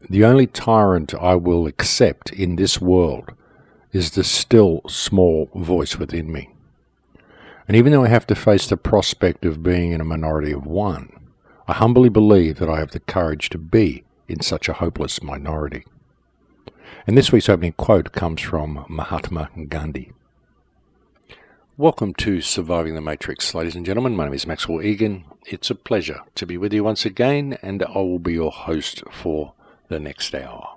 the only tyrant I will accept in this world is the still small voice within me. And even though I have to face the prospect of being in a minority of one, I humbly believe that I have the courage to be in such a hopeless minority. And this week's opening quote comes from Mahatma Gandhi. Welcome to Surviving the Matrix, ladies and gentlemen. My name is Maxwell Egan. It's a pleasure to be with you once again, and I will be your host for the next hour.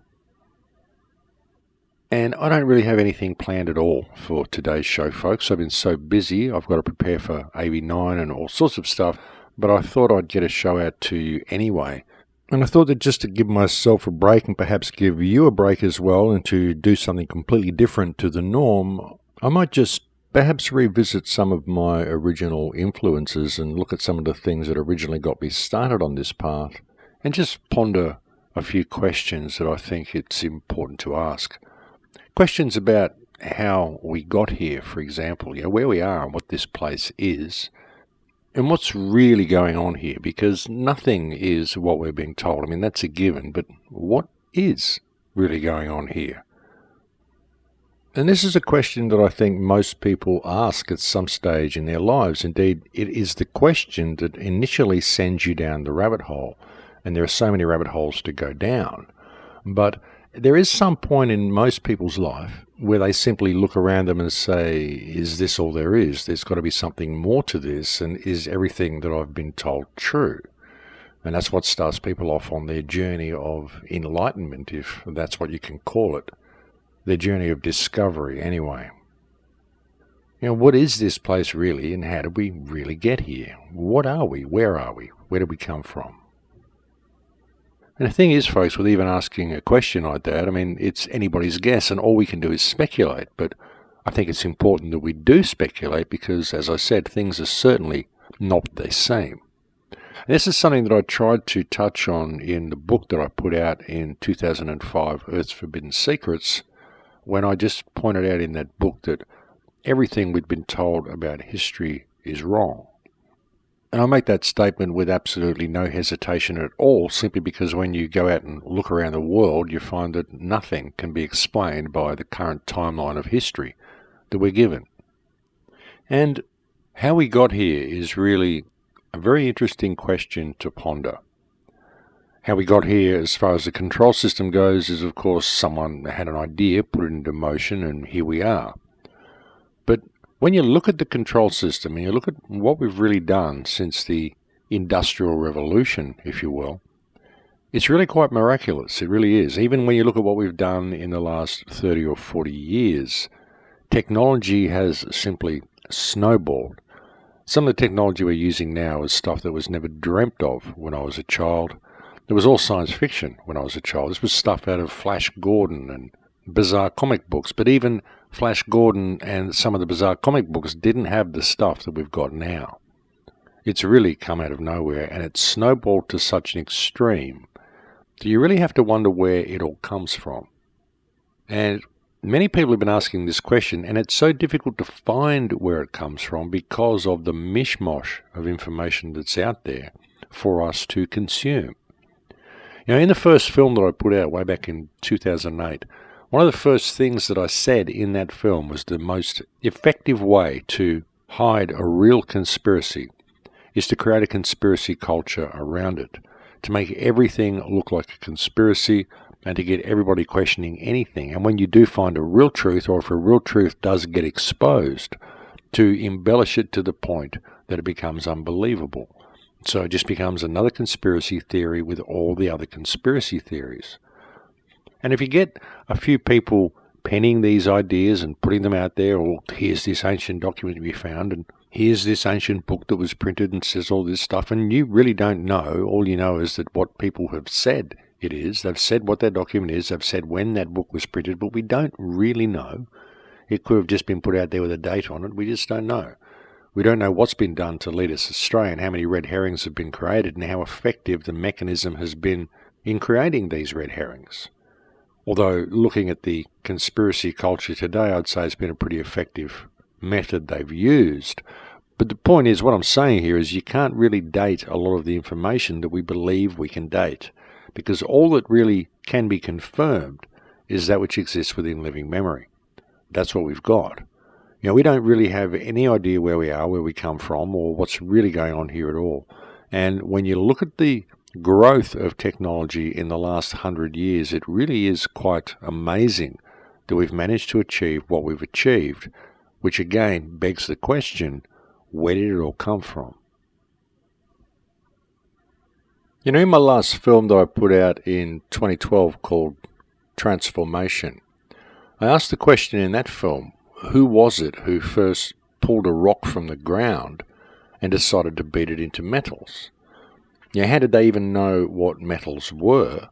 And I don't really have anything planned at all for today's show, folks. I've been so busy. I've got to prepare for AV9 and all sorts of stuff, but I thought I'd get a show out to you anyway. And I thought that just to give myself a break and perhaps give you a break as well, and to do something completely different to the norm, I might just perhaps revisit some of my original influences and look at some of the things that originally got me started on this path, and just ponder a few questions that I think it's important to ask. Questions about how we got here, for example, where we are and what this place is, and what's really going on here, because nothing is what we're being told. I mean, that's a given, but what is really going on here? And this is a question that I think most people ask at some stage in their lives. Indeed, it is the question that initially sends you down the rabbit hole, and there are so many rabbit holes to go down. But there is some point in most people's life where they simply look around them and say, is this all there is? There's got to be something more to this, and is everything that I've been told true? And that's what starts people off on their journey of enlightenment, if that's what you can call it. Their journey of discovery, anyway. What is this place really, and how did we really get here? What are we? Where are we? Where did we come from? And the thing is, folks, with even asking a question like that, I mean, it's anybody's guess, and all we can do is speculate. But I think it's important that we do speculate because, as I said, things are certainly not what they seem. And this is something that I tried to touch on in the book that I put out in 2005, Earth's Forbidden Secrets, when I just pointed out in that book that everything we'd been told about history is wrong. And I make that statement with absolutely no hesitation at all, simply because when you go out and look around the world, you find that nothing can be explained by the current timeline of history that we're given. And how we got here is really a very interesting question to ponder. How we got here as far as the control system goes is, of course, someone had an idea, put it into motion, and here we are. But when you look at the control system and you look at what we've really done since the Industrial Revolution, if you will, it's really quite miraculous. It really is. Even when you look at what we've done in the last 30 or 40 years, technology has simply snowballed. Some of the technology we're using now is stuff that was never dreamt of when I was a child. It was all science fiction when I was a child. This was stuff out of Flash Gordon and bizarre comic books. But even Flash Gordon and some of the bizarre comic books didn't have the stuff that we've got now. It's really come out of nowhere, and it's snowballed to such an extreme that you really have to wonder where it all comes from. And many people have been asking this question, and it's so difficult to find where it comes from because of the mishmash of information that's out there for us to consume. In the first film that I put out way back in 2008, one of the first things that I said in that film was the most effective way to hide a real conspiracy is to create a conspiracy culture around it, to make everything look like a conspiracy and to get everybody questioning anything. And when you do find a real truth, or if a real truth does get exposed, to embellish it to the point that it becomes unbelievable. So it just becomes another conspiracy theory with all the other conspiracy theories. And if you get a few people penning these ideas and putting them out there, or here's this ancient document we found, and here's this ancient book that was printed and says all this stuff, and you really don't know. All you know is that what people have said it is. They've said what that document is. They've said when that book was printed, but we don't really know. It could have just been put out there with a date on it. We just don't know. We don't know what's been done to lead us astray and how many red herrings have been created and how effective the mechanism has been in creating these red herrings. Although looking at the conspiracy culture today, I'd say it's been a pretty effective method they've used. But the point is, what I'm saying here is you can't really date a lot of the information that we believe we can date, because all that really can be confirmed is that which exists within living memory. That's what we've got. We don't really have any idea where we are, where we come from, or what's really going on here at all. And when you look at the growth of technology in the last 100 years, it really is quite amazing that we've managed to achieve what we've achieved, which again begs the question, where did it all come from? In my last film that I put out in 2012 called Transformation, I asked the question in that film, who was it who first pulled a rock from the ground and decided to beat it into metals? How did they even know what metals were?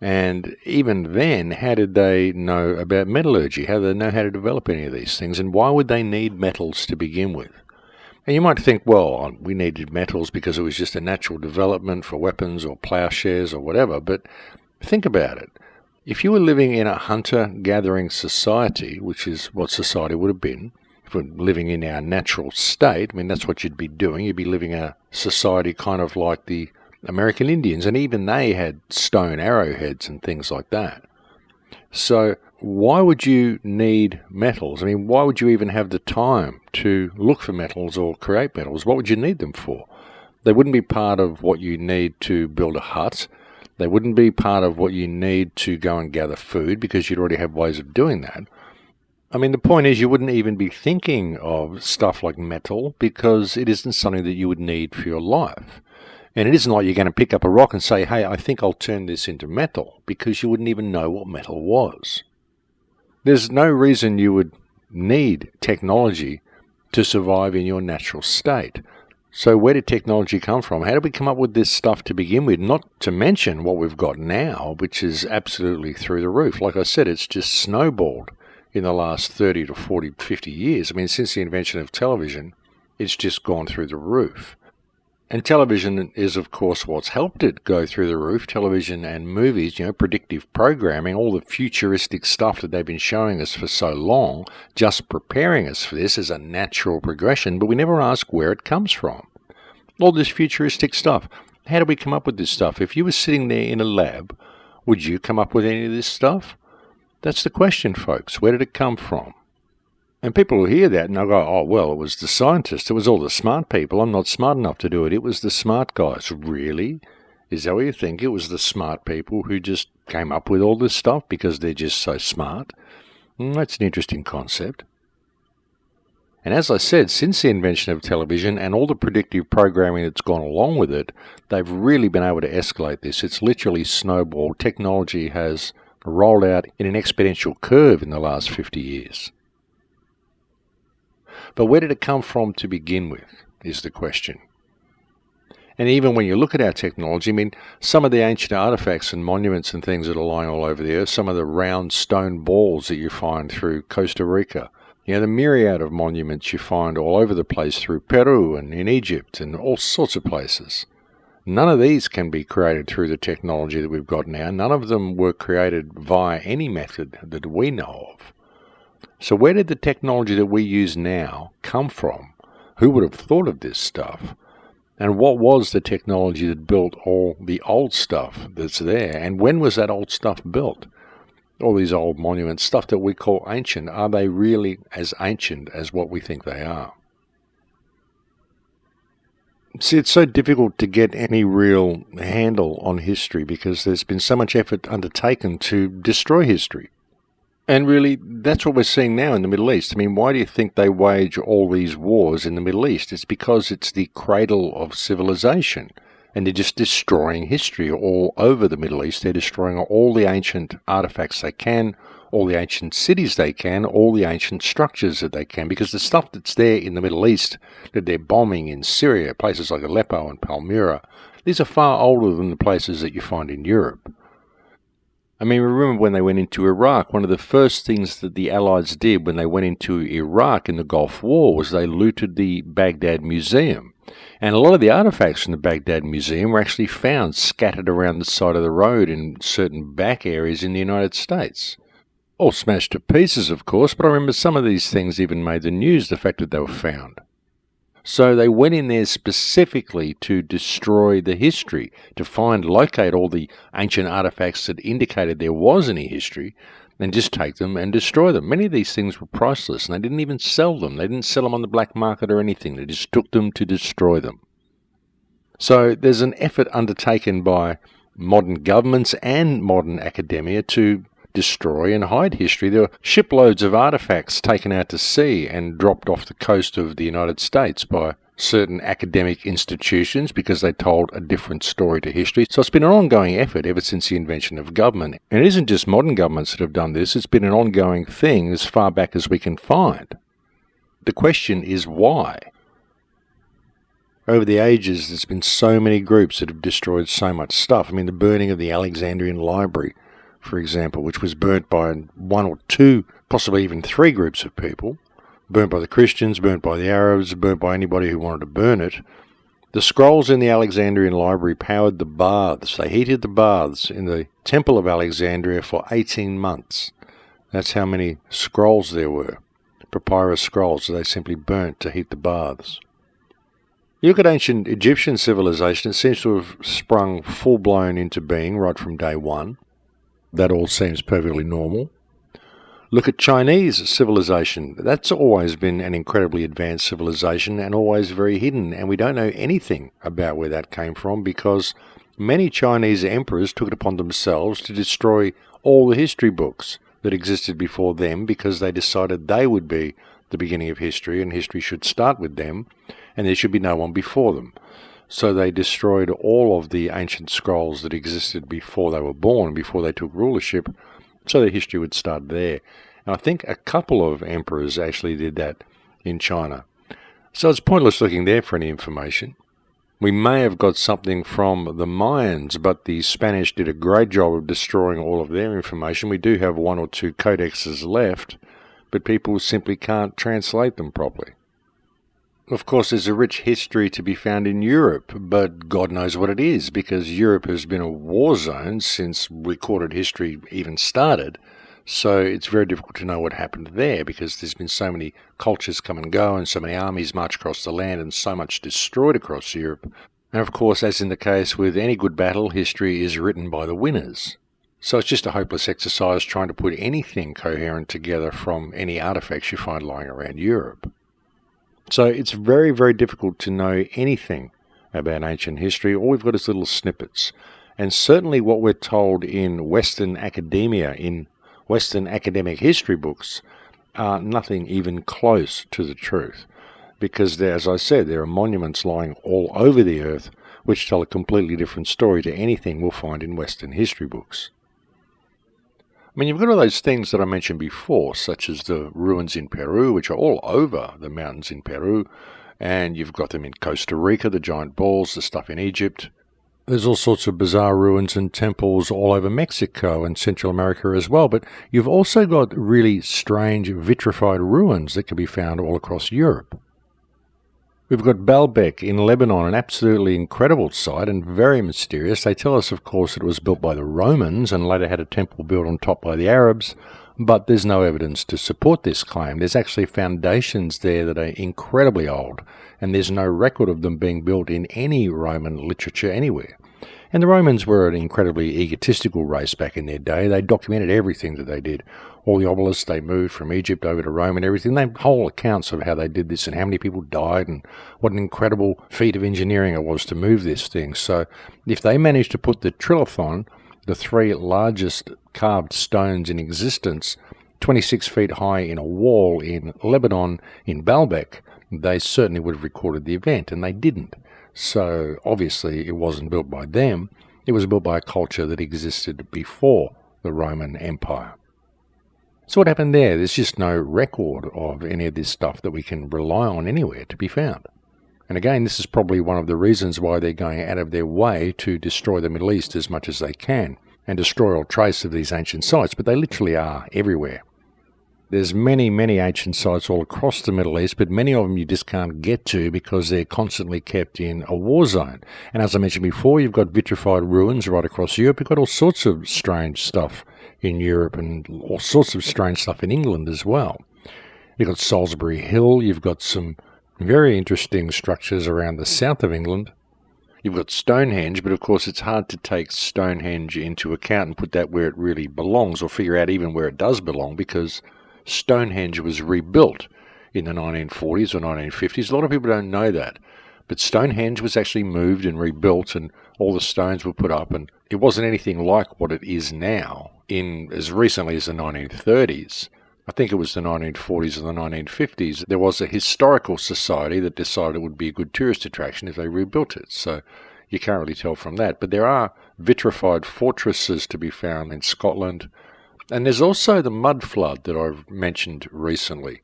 And even then, how did they know about metallurgy? How did they know how to develop any of these things? And why would they need metals to begin with? And you might think, well, we needed metals because it was just a natural development for weapons or plowshares or whatever. But think about it. If you were living in a hunter-gathering society, which is what society would have been, if we're living in our natural state, that's what you'd be doing. You'd be living a society kind of like the American Indians, and even they had stone arrowheads and things like that. So why would you need metals? Why would you even have the time to look for metals or create metals? What would you need them for? They wouldn't be part of what you need to build a hut. They wouldn't be part of what you need to go and gather food, because you'd already have ways of doing that. The point is, you wouldn't even be thinking of stuff like metal because it isn't something that you would need for your life. And it isn't like you're going to pick up a rock and say, hey, I think I'll turn this into metal, because you wouldn't even know what metal was. There's no reason you would need technology to survive in your natural state. So where did technology come from? How did we come up with this stuff to begin with? Not to mention what we've got now, which is absolutely through the roof. Like I said, it's just snowballed in the last 30 to 40, 50 years. Since the invention of television, it's just gone through the roof. And television is, of course, what's helped it go through the roof. Television and movies, predictive programming, all the futuristic stuff that they've been showing us for so long, just preparing us for this as a natural progression, but we never ask where it comes from. All this futuristic stuff. How do we come up with this stuff? If you were sitting there in a lab, would you come up with any of this stuff? That's the question, folks. Where did it come from? And people will hear that and they'll go, oh, well, it was the scientists. It was all the smart people. I'm not smart enough to do it. It was the smart guys. Really? Is that what you think? It was the smart people who just came up with all this stuff because they're just so smart? That's an interesting concept. And as I said, since the invention of television and all the predictive programming that's gone along with it, they've really been able to escalate this. It's literally snowballed. Technology has rolled out in an exponential curve in the last 50 years. But where did it come from to begin with, is the question. And even when you look at our technology, some of the ancient artifacts and monuments and things that are lying all over the earth, some of the round stone balls that you find through Costa Rica, the myriad of monuments you find all over the place through Peru and in Egypt and all sorts of places. None of these can be created through the technology that we've got now. None of them were created via any method that we know of. So where did the technology that we use now come from? Who would have thought of this stuff? And what was the technology that built all the old stuff that's there? And when was that old stuff built? All these old monuments, stuff that we call ancient, are they really as ancient as what we think they are? See, it's so difficult to get any real handle on history because there's been so much effort undertaken to destroy history. And really, that's what we're seeing now in the Middle East. Why do you think they wage all these wars in the Middle East? It's because it's the cradle of civilization. And they're just destroying history all over the Middle East. They're destroying all the ancient artifacts they can, all the ancient cities they can, all the ancient structures that they can. Because the stuff that's there in the Middle East that they're bombing in Syria, places like Aleppo and Palmyra, these are far older than the places that you find in Europe. Remember when they went into Iraq, one of the first things that the Allies did when they went into Iraq in the Gulf War was they looted the Baghdad Museum. And a lot of the artifacts from the Baghdad Museum were actually found scattered around the side of the road in certain back areas in the United States. All smashed to pieces, of course, but I remember some of these things even made the news, the fact that they were found. So they went in there specifically to destroy the history, to locate all the ancient artifacts that indicated there was any history, and just take them and destroy them. Many of these things were priceless, and they didn't even sell them. They didn't sell them on the black market or anything. They just took them to destroy them. So there's an effort undertaken by modern governments and modern academia to destroy and hide history. There were shiploads of artifacts taken out to sea and dropped off the coast of the United States by certain academic institutions because they told a different story to history. So it's been an ongoing effort ever since the invention of government. And it isn't just modern governments that have done this, it's been an ongoing thing as far back as we can find. The question is why? Over the ages, there's been so many groups that have destroyed so much stuff. I mean, the burning of the Alexandrian Library, for example, which was burnt by one or two, possibly even three groups of people, burnt by the Christians, burnt by the Arabs, burnt by anybody who wanted to burn it. The scrolls in the Alexandrian Library powered the baths. They heated the baths in the Temple of Alexandria for 18 months. That's how many scrolls there were, papyrus scrolls they simply burnt to heat the baths. You look at ancient Egyptian civilization, it seems to have sprung full-blown into being right from day one. That all seems perfectly normal. Look at Chinese civilization. That's always been an incredibly advanced civilization and always very hidden, and we don't know anything about where that came from because many Chinese emperors took it upon themselves to destroy all the history books that existed before them because they decided they would be the beginning of history and history should start with them and there should be no one before them. So they destroyed all of the ancient scrolls that existed before they were born, before they took rulership, so that history would start there. And I think a couple of emperors actually did that in China. So it's pointless looking there for any information. We may have got something from the Mayans, but the Spanish did a great job of destroying all of their information. We do have one or two codexes left, but people simply can't translate them properly. Of course, there's a rich history to be found in Europe, but God knows what it is, because Europe has been a war zone since recorded history even started. So it's very difficult to know what happened there, because there's been so many cultures come and go, and so many armies march across the land, and so much destroyed across Europe. And of course, as in the case with any good battle, history is written by the winners. So it's just a hopeless exercise trying to put anything coherent together from any artifacts you find lying around Europe. So it's very, very difficult to know anything about ancient history. All we've got is little snippets. And certainly what we're told in Western academia, in Western academic history books, are nothing even close to the truth. Because, as I said, there are monuments lying all over the earth which tell a completely different story to anything we'll find in Western history books. I mean, you've got all those things that I mentioned before, such as the ruins in Peru, which are all over the mountains in Peru, and you've got them in Costa Rica, the giant balls, the stuff in Egypt. There's all sorts of bizarre ruins and temples all over Mexico and Central America as well, but you've also got really strange vitrified ruins that can be found all across Europe. We've got Baalbek in Lebanon, an absolutely incredible site and very mysterious. They tell us, of course, that it was built by the Romans and later had a temple built on top by the Arabs, but there's no evidence to support this claim. There's actually foundations there that are incredibly old, and there's no record of them being built in any Roman literature anywhere. And the Romans were an incredibly egotistical race back in their day. They documented everything that they did. All the obelisks they moved from Egypt over to Rome and everything. They have whole accounts of how they did this and how many people died and what an incredible feat of engineering it was to move this thing. So if they managed to put the trilithon, the three largest carved stones in existence, 26 feet high in a wall in Lebanon, in Baalbek, they certainly would have recorded the event, and they didn't. So obviously it wasn't built by them. It was built by a culture that existed before the Roman Empire. So what happened there? There's just no record of any of this stuff that we can rely on anywhere to be found. And again, this is probably one of the reasons why they're going out of their way to destroy the Middle East as much as they can and destroy all trace of these ancient sites, but they literally are everywhere. There's many, many ancient sites all across the Middle East, but many of them you just can't get to because they're constantly kept in a war zone. And as I mentioned before, you've got vitrified ruins right across Europe. You've got all sorts of strange stuff in Europe and all sorts of strange stuff in England as well. You've got Salisbury Hill. You've got some Very interesting structures around the south of England. You've got Stonehenge, but of course it's hard to take Stonehenge into account and put that where it really belongs, or figure out even where it does belong, because Stonehenge was rebuilt in the 1940s or 1950s. A lot of people don't know that. But Stonehenge was actually moved and rebuilt, and all the stones were put up, and it wasn't anything like what it is now in as recently as the 1930s. I think it was the 1940s and the 1950s. There was a historical society that decided it would be a good tourist attraction if they rebuilt it. So you can't really tell from that. But there are vitrified fortresses to be found in Scotland. And there's also the mud flood that I've mentioned recently.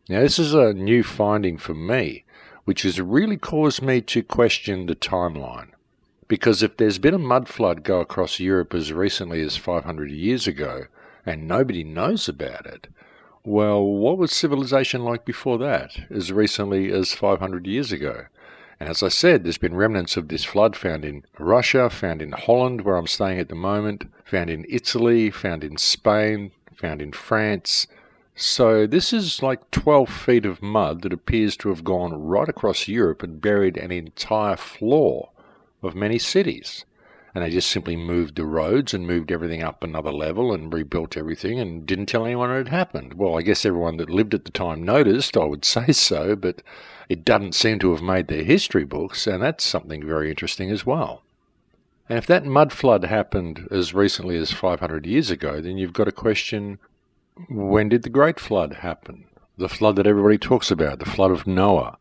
Now, this is a new finding for me, which has really caused me to question the timeline. Because if there's been a mud flood go across Europe as recently as 500 years ago, and nobody knows about it, well, what was civilization like before that, as recently as 500 years ago? And as I said, there's been remnants of this flood found in Russia, found in Holland, where I'm staying at the moment, found in Italy, found in Spain, found in France. So this is like 12 feet of mud that appears to have gone right across Europe and buried an entire floor of many cities. And they just simply moved the roads and moved everything up another level and rebuilt everything and didn't tell anyone it had happened. Well, I guess everyone that lived at the time noticed, I would say so, but it doesn't seem to have made their history books, and that's something very interesting as well. And if that mud flood happened as recently as 500 years ago, then you've got to question, when did the Great Flood happen? The flood that everybody talks about, the flood of Noah.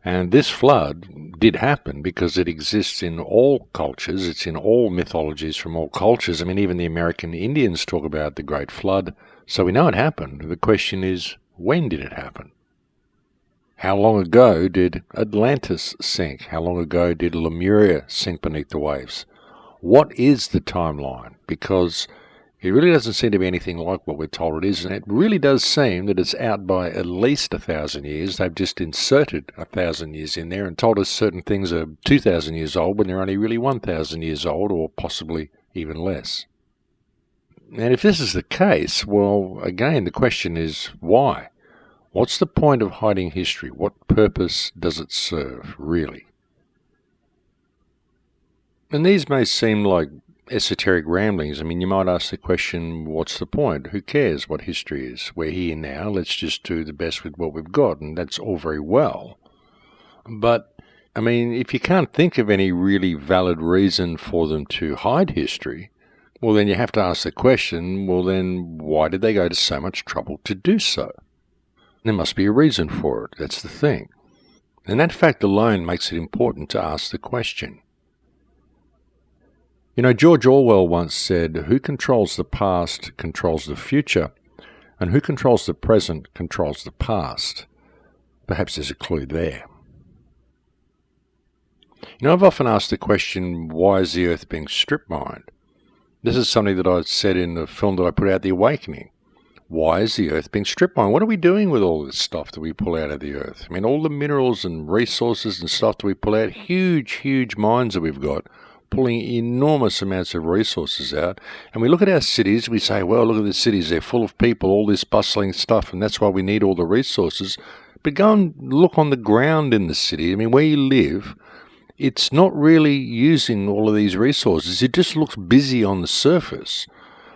And this flood did happen because it exists in all cultures. It's in all mythologies from all cultures. I mean, even the American Indians talk about the Great Flood. So we know it happened. The question is, when did it happen? How long ago did Atlantis sink? How long ago did Lemuria sink beneath the waves? What is the timeline? Because it really doesn't seem to be anything like what we're told it is, and it really does seem that it's out by at least 1,000 years. They've just inserted 1,000 years in there and told us certain things are 2,000 years old when they're only really 1,000 years old, or possibly even less. And if this is the case, well, again, the question is why? What's the point of hiding history? What purpose does it serve, really? And these may seem like esoteric ramblings. I mean, you might ask the question, what's the point? Who cares what history is? We're here now, let's just do the best with what we've got, and that's all very well. But, I mean, if you can't think of any really valid reason for them to hide history, well, then you have to ask the question, well, then why did they go to so much trouble to do so? There must be a reason for it, that's the thing. And that fact alone makes it important to ask the question. You know, George Orwell once said, who controls the past controls the future, and who controls the present controls the past. Perhaps there's a clue there. You know, I've often asked the question, why is the Earth being strip-mined? This is something that I said in the film that I put out, The Awakening. Why is the Earth being strip-mined? What are we doing with all this stuff that we pull out of the Earth? I mean, all the minerals and resources and stuff that we pull out, huge mines that we've got, pulling enormous amounts of resources out. And we look at our cities, we say, well, look at the cities, they're full of people, all this bustling stuff, and that's why we need all the resources. But go and look on the ground in the city. I mean, where you live, it's not really using all of these resources. It just looks busy on the surface.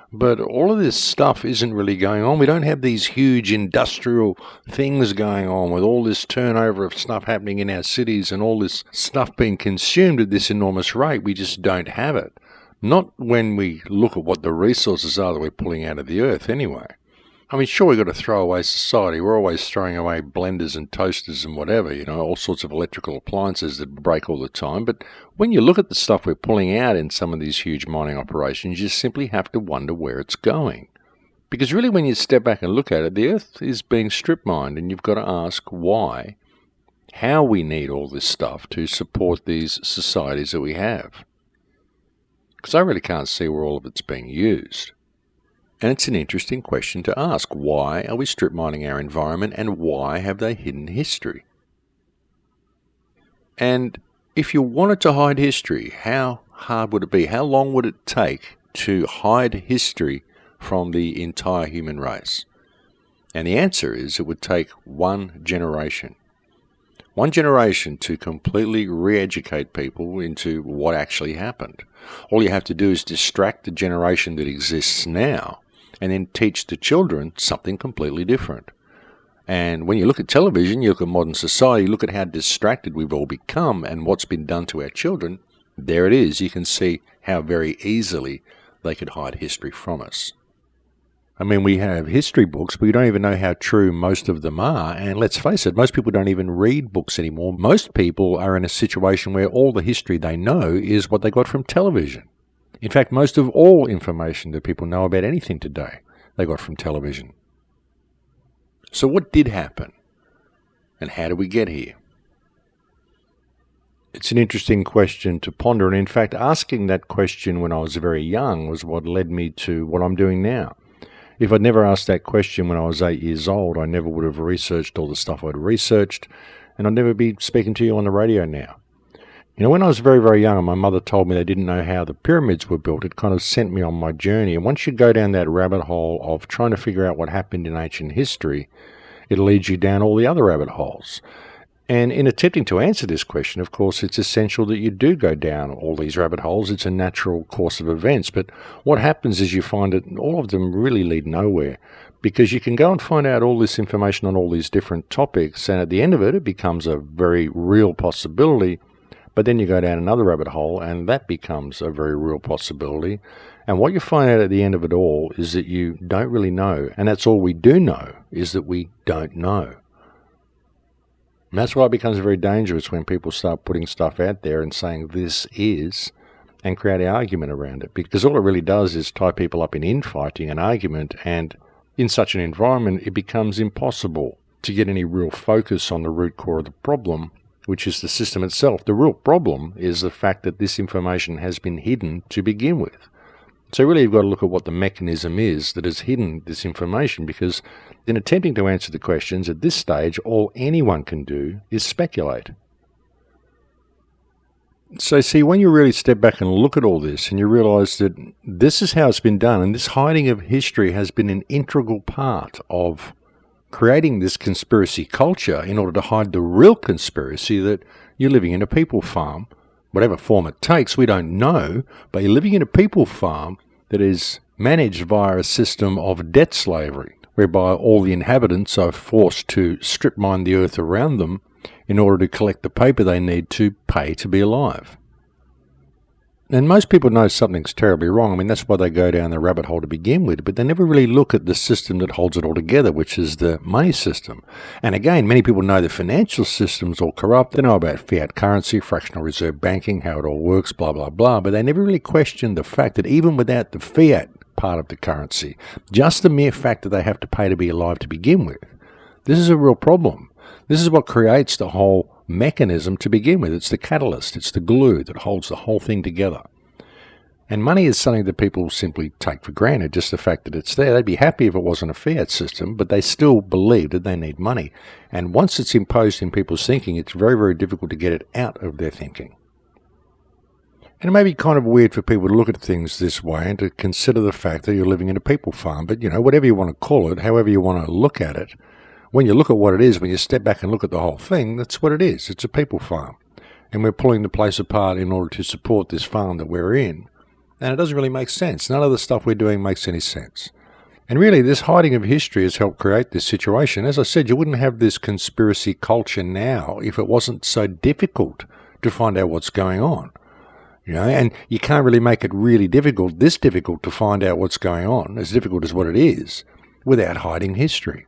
But all of this stuff isn't really going on. We don't have these huge industrial things going on with all this turnover of stuff happening in our cities and all this stuff being consumed at this enormous rate. We just don't have it. Not when we look at what the resources are that we're pulling out of the earth anyway. I mean, sure, we've got to throw away society. We're always throwing away blenders and toasters and whatever, you know, all sorts of electrical appliances that break all the time. But when you look at the stuff we're pulling out in some of these huge mining operations, you simply have to wonder where it's going. Because really, when you step back and look at it, the Earth is being strip mined, and you've got to ask why, how we need all this stuff to support these societies that we have. Because I really can't see where all of it's being used. And it's an interesting question to ask. Why are we strip mining our environment, and why have they hidden history? And if you wanted to hide history, how hard would it be? How long would it take to hide history from the entire human race? And the answer is it would take one generation. One generation to completely re-educate people into what actually happened. All you have to do is distract the generation that exists now and then teach the children something completely different. And when you look at television, you look at modern society, look at how distracted we've all become and what's been done to our children. There it is. You can see how very easily they could hide history from us. I mean, we have history books, but we don't even know how true most of them are. And let's face it, most people don't even read books anymore. Most people are in a situation where all the history they know is what they got from television. In fact, most of all information that people know about anything today, they got from television. So what did happen? And how did we get here? It's an interesting question to ponder. And in fact, asking that question when I was very young was what led me to what I'm doing now. If I'd never asked that question when I was 8 years old, I never would have researched all the stuff I'd researched, and I'd never be speaking to you on the radio now. You know, when I was very, very young and my mother told me they didn't know how the pyramids were built, it kind of sent me on my journey. And once you go down that rabbit hole of trying to figure out what happened in ancient history, it leads you down all the other rabbit holes. And in attempting to answer this question, of course, it's essential that you do go down all these rabbit holes. It's a natural course of events. But what happens is you find that all of them really lead nowhere, because you can go and find out all this information on all these different topics, and at the end of it, it becomes a very real possibility. But then you go down another rabbit hole, and that becomes a very real possibility. And what you find out at the end of it all is that you don't really know. And that's all we do know, is that we don't know. And that's why it becomes very dangerous when people start putting stuff out there and saying this is, and create an argument around it. Because all it really does is tie people up in infighting and argument, and in such an environment it becomes impossible to get any real focus on the root core of the problem, which is the system itself. The real problem is the fact that this information has been hidden to begin with. So really you've got to look at what the mechanism is that has hidden this information, because in attempting to answer the questions at this stage, all anyone can do is speculate. So see, when you really step back and look at all this and you realize that this is how it's been done, and this hiding of history has been an integral part of creating this conspiracy culture in order to hide the real conspiracy that you're living in a people farm. Whatever form it takes, we don't know, but you're living in a people farm that is managed via a system of debt slavery, whereby all the inhabitants are forced to strip mine the earth around them in order to collect the paper they need to pay to be alive. And most people know something's terribly wrong. I mean, that's why they go down the rabbit hole to begin with, but they never really look at the system that holds it all together, which is the money system. And again, many people know the financial system's all corrupt. They know about fiat currency, fractional reserve banking, how it all works, blah, blah, blah, but they never really question the fact that even without the fiat part of the currency, just the mere fact that they have to pay to be alive to begin with, this is a real problem. This is what creates the whole mechanism to begin with. It's the catalyst, it's the glue that holds the whole thing together. And money is something that people simply take for granted, just the fact that it's there. They'd be happy if it wasn't a fiat system, but they still believe that they need money. And once it's imposed in people's thinking, it's very, very difficult to get it out of their thinking. And it may be kind of weird for people to look at things this way and to consider the fact that you're living in a people farm, but you know, whatever you want to call it, however you want to look at it, when you look at what it is, when you step back and look at the whole thing, that's what it is. It's a people farm. And we're pulling the place apart in order to support this farm that we're in. And it doesn't really make sense. None of the stuff we're doing makes any sense. And really, this hiding of history has helped create this situation. As I said, you wouldn't have this conspiracy culture now if it wasn't so difficult to find out what's going on. You know, and you can't really make it really difficult, this difficult to find out what's going on, as difficult as what it is, without hiding history.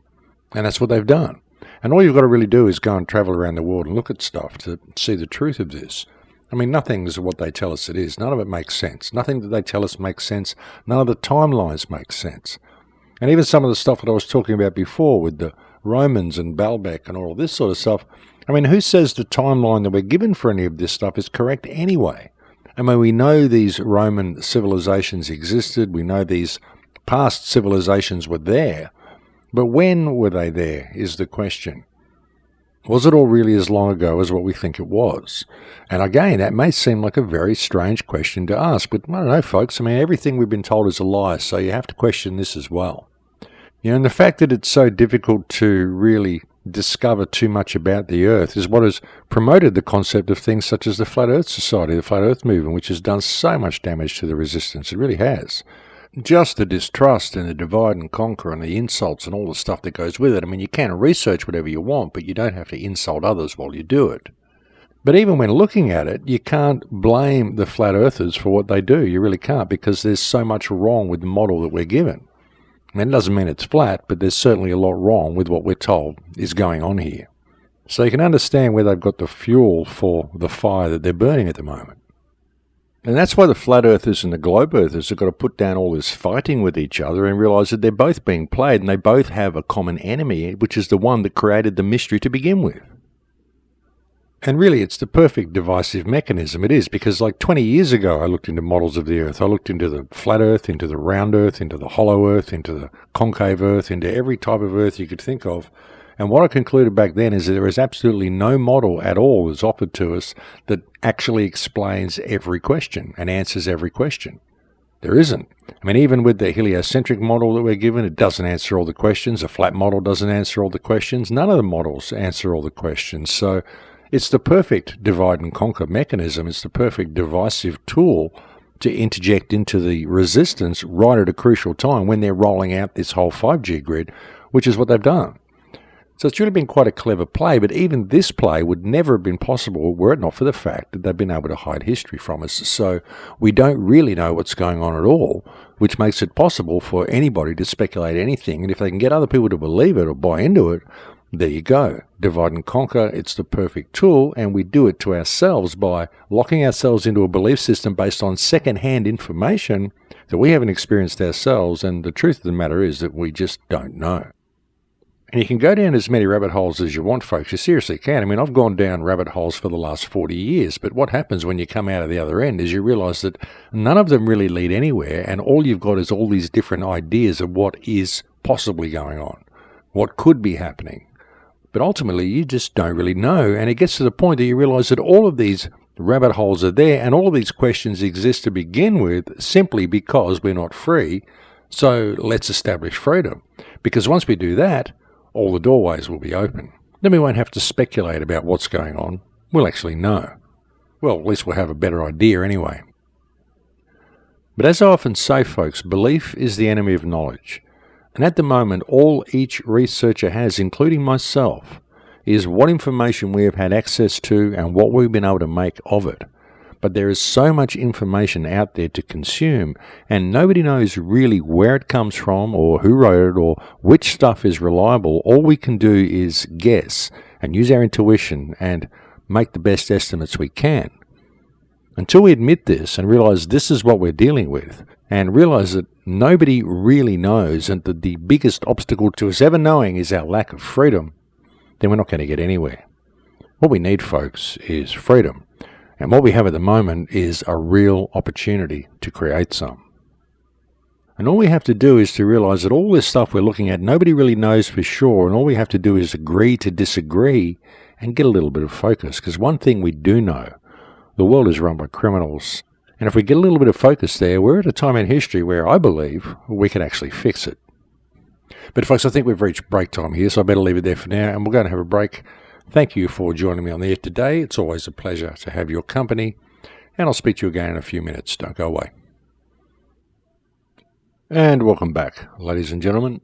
And that's what they've done. And all you've got to really do is go and travel around the world and look at stuff to see the truth of this. I mean, nothing is what they tell us it is. None of it makes sense. Nothing that they tell us makes sense. None of the timelines make sense. And even some of the stuff that I was talking about before with the Romans and Baalbek and all this sort of stuff, I mean, who says the timeline that we're given for any of this stuff is correct anyway? I mean, we know these Roman civilizations existed. We know these past civilizations were there. But when were they there is the question. Was it all really as long ago as what we think it was? And again, that may seem like a very strange question to ask, but I don't know, folks. I mean, everything we've been told is a lie, so you have to question this as well. You know, and the fact that it's so difficult to really discover too much about the Earth is what has promoted the concept of things such as the Flat Earth Society, the Flat Earth Movement, which has done so much damage to the resistance. It really has. Just the distrust and the divide and conquer and the insults and all the stuff that goes with it. I mean, you can research whatever you want, but you don't have to insult others while you do it. But even when looking at it, you can't blame the flat earthers for what they do. You really can't, because there's so much wrong with the model that we're given. I mean, it doesn't mean it's flat, but there's certainly a lot wrong with what we're told is going on here. So you can understand where they've got the fuel for the fire that they're burning at the moment. And that's why the flat earthers and the globe earthers have got to put down all this fighting with each other and realise that they're both being played and they both have a common enemy, which is the one that created the mystery to begin with. And really, it's the perfect divisive mechanism. It is, because like 20 years ago, I looked into models of the Earth. I looked into the flat Earth, into the round Earth, into the hollow Earth, into the concave Earth, into every type of Earth you could think of. And what I concluded back then is that there is absolutely no model at all that's offered to us that actually explains every question and answers every question. There isn't. I mean, even with the heliocentric model that we're given, it doesn't answer all the questions. A flat model doesn't answer all the questions. None of the models answer all the questions. So it's the perfect divide and conquer mechanism. It's the perfect divisive tool to interject into the resistance right at a crucial time when they're rolling out this whole 5G grid, which is what they've done. So it's really been quite a clever play, but even this play would never have been possible were it not for the fact that they've been able to hide history from us. So we don't really know what's going on at all, which makes it possible for anybody to speculate anything. And if they can get other people to believe it or buy into it, there you go. Divide and conquer, it's the perfect tool, and we do it to ourselves by locking ourselves into a belief system based on second-hand information that we haven't experienced ourselves, and the truth of the matter is that we just don't know. And you can go down as many rabbit holes as you want, folks. You seriously can. I mean, I've gone down rabbit holes for the last 40 years, but what happens when you come out of the other end is you realise that none of them really lead anywhere, and all you've got is all these different ideas of what is possibly going on, what could be happening. But ultimately, you just don't really know, and it gets to the point that you realise that all of these rabbit holes are there, and all of these questions exist to begin with simply because we're not free. So let's establish freedom, because once we do that, all the doorways will be open. Then we won't have to speculate about what's going on. We'll actually know. Well, at least we'll have a better idea anyway. But as I often say, folks, belief is the enemy of knowledge. And at the moment, all each researcher has, including myself, is what information we have had access to and what we've been able to make of it. But there is so much information out there to consume, and nobody knows really where it comes from or who wrote it or which stuff is reliable. All we can do is guess and use our intuition and make the best estimates we can. Until we admit this and realize this is what we're dealing with, and realize that nobody really knows and that the biggest obstacle to us ever knowing is our lack of freedom, then we're not going to get anywhere. What we need, folks, is freedom. And what we have at the moment is a real opportunity to create some. And all we have to do is to realize that all this stuff we're looking at, nobody really knows for sure, and all we have to do is agree to disagree and get a little bit of focus. Because one thing we do know, the world is run by criminals. And if we get a little bit of focus there, we're at a time in history where I believe we can actually fix it. But folks, I think we've reached break time here, so I better leave it there for now, and we're going to have a break. Thank you for joining me on the air today. It's always a pleasure to have your company, and I'll speak to you again in a few minutes. Don't go away. And welcome back, ladies and gentlemen.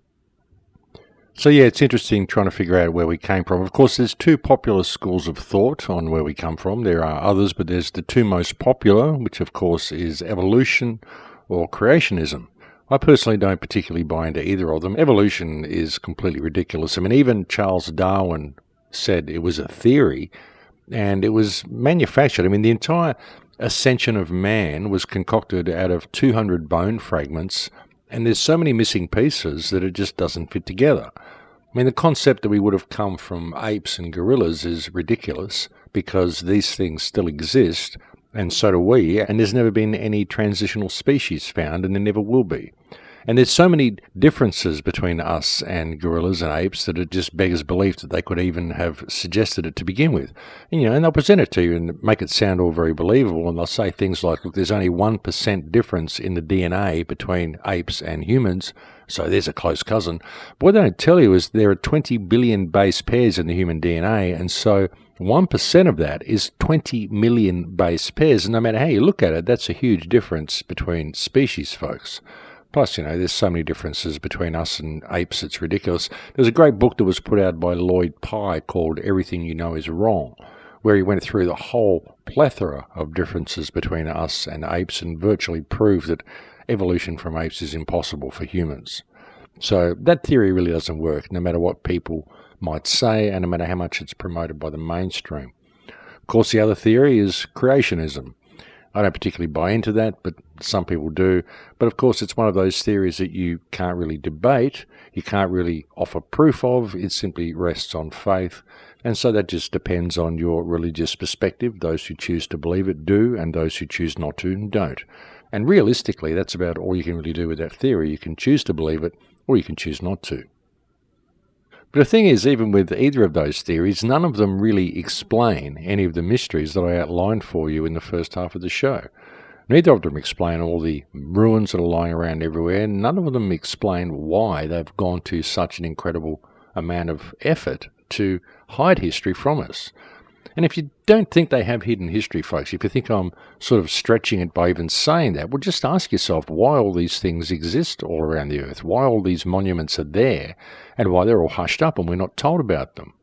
So yeah, it's interesting trying to figure out where we came from. Of course, there's two popular schools of thought on where we come from. There are others, but there's the two most popular, which of course is evolution or creationism. I personally don't particularly buy into either of them. Evolution is completely ridiculous. I mean, even Charles Darwin said it was a theory, and it was manufactured. I mean, the entire ascension of man was concocted out of 200 bone fragments, and there's so many missing pieces that it just doesn't fit together. I mean, the concept that we would have come from apes and gorillas is ridiculous, because these things still exist, and so do we, and there's never been any transitional species found, and there never will be. And there's so many differences between us and gorillas and apes that it just beggars belief that they could even have suggested it to begin with. And, and they'll present it to you and make it sound all very believable. And they'll say things like, look, there's only 1% difference in the DNA between apes and humans, so there's a close cousin. But what they don't tell you is there are 20 billion base pairs in the human DNA, and so 1% of that is 20 million base pairs. And no matter how you look at it, that's a huge difference between species, folks. Plus, there's so many differences between us and apes, it's ridiculous. There's a great book that was put out by Lloyd Pye called Everything You Know Is Wrong, where he went through the whole plethora of differences between us and apes and virtually proved that evolution from apes is impossible for humans. So that theory really doesn't work, no matter what people might say and no matter how much it's promoted by the mainstream. Of course, the other theory is creationism. I don't particularly buy into that, but some people do. But of course, it's one of those theories that you can't really debate, you can't really offer proof of, it simply rests on faith. And so that just depends on your religious perspective. Those who choose to believe it do, and those who choose not to don't. And realistically, that's about all you can really do with that theory. You can choose to believe it, or you can choose not to. But the thing is, even with either of those theories, none of them really explain any of the mysteries that I outlined for you in the first half of the show. Neither of them explain all the ruins that are lying around everywhere. None of them explain why they've gone to such an incredible amount of effort to hide history from us. And if you don't think they have hidden history, folks, if you think I'm sort of stretching it by even saying that, well, just ask yourself why all these things exist all around the earth, why all these monuments are there, and why they're all hushed up and we're not told about them.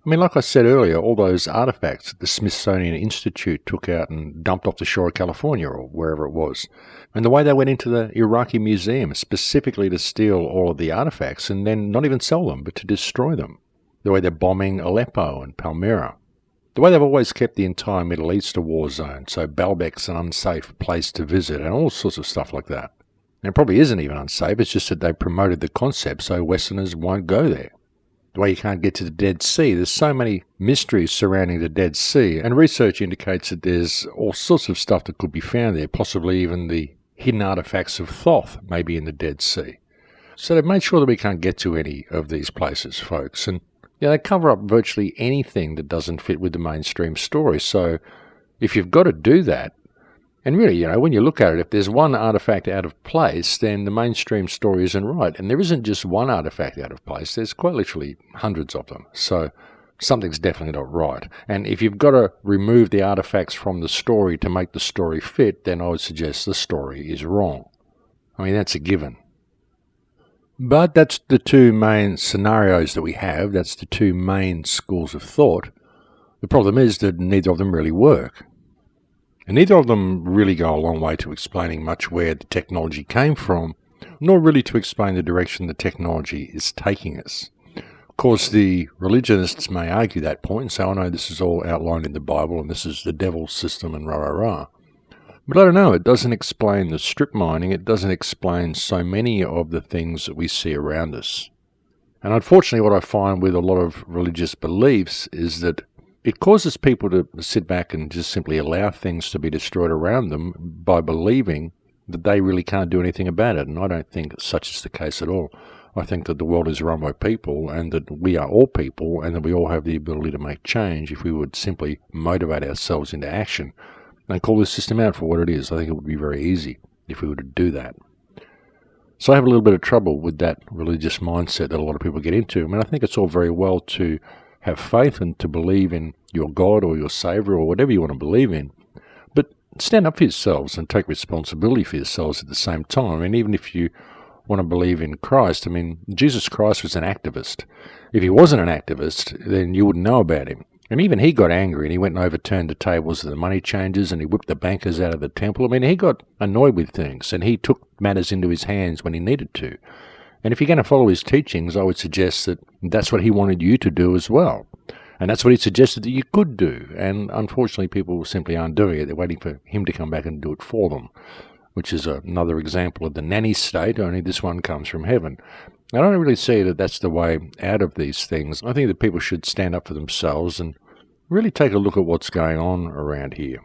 I mean, like I said earlier, all those artifacts that the Smithsonian Institute took out and dumped off the shore of California or wherever it was, and the way they went into the Iraqi museum specifically to steal all of the artifacts and then not even sell them, but to destroy them. The way they're bombing Aleppo and Palmyra. The way they've always kept the entire Middle East a war zone, so Baalbek's an unsafe place to visit, and all sorts of stuff like that. And it probably isn't even unsafe, it's just that they promoted the concept so Westerners won't go there. The way you can't get to the Dead Sea, there's so many mysteries surrounding the Dead Sea, and research indicates that there's all sorts of stuff that could be found there, possibly even the hidden artifacts of Thoth may be in the Dead Sea. So they've made sure that we can't get to any of these places, folks, and they cover up virtually anything that doesn't fit with the mainstream story. So if you've got to do that, and really, when you look at it, if there's one artifact out of place, then the mainstream story isn't right. And there isn't just one artifact out of place. There's quite literally hundreds of them. So something's definitely not right. And if you've got to remove the artifacts from the story to make the story fit, then I would suggest the story is wrong. I mean, that's a given. But that's the two main scenarios that we have. That's the two main schools of thought. The problem is that neither of them really work. And neither of them really go a long way to explaining much where the technology came from, nor really to explain the direction the technology is taking us. Of course, the religionists may argue that point and say, oh no, this is all outlined in the Bible and this is the devil's system and rah-rah-rah. But I don't know, it doesn't explain the strip mining, it doesn't explain so many of the things that we see around us. And unfortunately what I find with a lot of religious beliefs is that it causes people to sit back and just simply allow things to be destroyed around them by believing that they really can't do anything about it. And I don't think such is the case at all. I think that the world is run by people and that we are all people and that we all have the ability to make change if we would simply motivate ourselves into action and call this system out for what it is. I think it would be very easy if we were to do that. So I have a little bit of trouble with that religious mindset that a lot of people get into. I mean, I think it's all very well to have faith and to believe in your God or your Saviour or whatever you want to believe in, but stand up for yourselves and take responsibility for yourselves at the same time. I mean, even if you want to believe in Christ, I mean, Jesus Christ was an activist. If he wasn't an activist, then you wouldn't know about him. And even he got angry and he went and overturned the tables of the money changers and he whipped the bankers out of the temple. I mean, he got annoyed with things and he took matters into his hands when he needed to. And if you're going to follow his teachings, I would suggest that that's what he wanted you to do as well. And that's what he suggested that you could do. And unfortunately, people simply aren't doing it. They're waiting for him to come back and do it for them, which is another example of the nanny state, only this one comes from heaven. I don't really see that that's the way out of these things. I think that people should stand up for themselves and really take a look at what's going on around here.